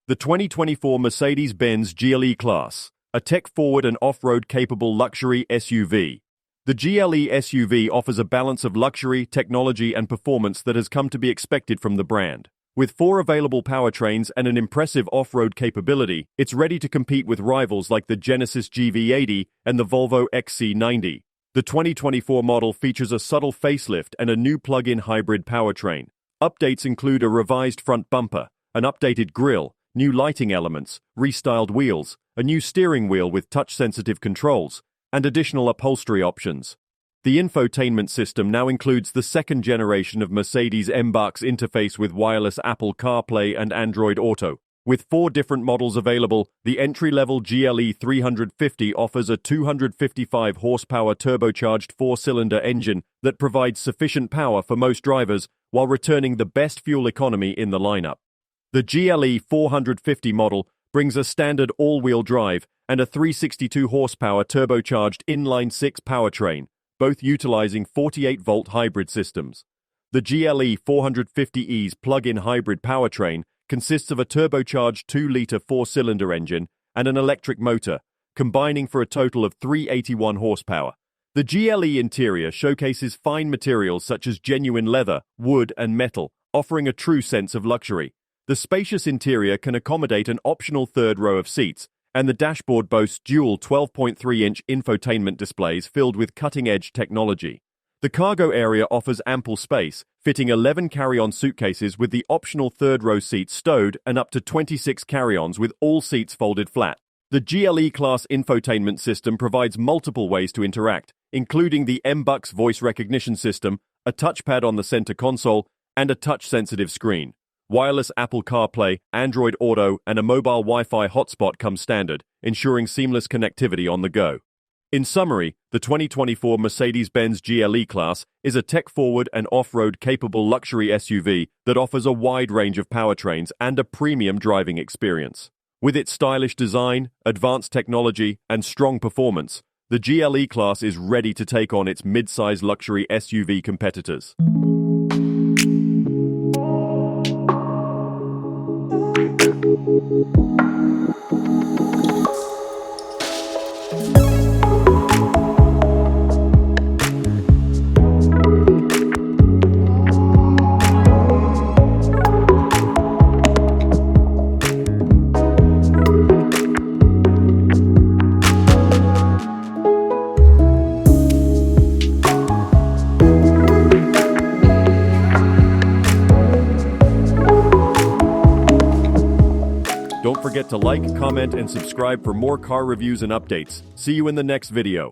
The 2024 Mercedes-Benz GLE class, a tech-forward and off-road capable luxury SUV. The GLE SUV offers a balance of luxury, technology, and performance that has come to be expected from the brand. With 4 available powertrains and an impressive off-road capability, it's ready to compete with rivals like the Genesis GV80 and the Volvo XC90. The 2024 model features a subtle facelift and a new plug-in hybrid powertrain. Updates include a revised front bumper, an updated grille, new lighting elements, restyled wheels, a new steering wheel with touch-sensitive controls, and additional upholstery options. The infotainment system now includes the second generation of Mercedes MBUX interface with wireless Apple CarPlay and Android Auto. With 4 different models available, the entry-level GLE 350 offers a 255 horsepower turbocharged 4-cylinder engine that provides sufficient power for most drivers while returning the best fuel economy in the lineup. The GLE 450 model brings a standard all-wheel drive and a 362 horsepower turbocharged inline-six powertrain, both utilizing 48-volt hybrid systems. The GLE 450e's plug-in hybrid powertrain consists of a turbocharged 2-liter 4-cylinder engine and an electric motor, combining for a total of 381 horsepower. The GLE interior showcases fine materials such as genuine leather, wood, and metal, offering a true sense of luxury. The spacious interior can accommodate an optional third row of seats, and the dashboard boasts dual 12.3-inch infotainment displays filled with cutting-edge technology. The cargo area offers ample space, fitting 11 carry-on suitcases with the optional third-row seats stowed and up to 26 carry-ons with all seats folded flat. The GLE class infotainment system provides multiple ways to interact, including the MBUX voice recognition system, a touchpad on the center console, and a touch-sensitive screen. Wireless Apple CarPlay, Android Auto, and a mobile Wi-Fi hotspot come standard, ensuring seamless connectivity on the go. In summary, the 2024 Mercedes-Benz GLE class is a tech-forward and off-road capable luxury SUV that offers a wide range of powertrains and a premium driving experience. With its stylish design, advanced technology, and strong performance, the GLE class is ready to take on its mid-size luxury SUV competitors. Don't forget to like, comment, and subscribe for more car reviews and updates. See you in the next video.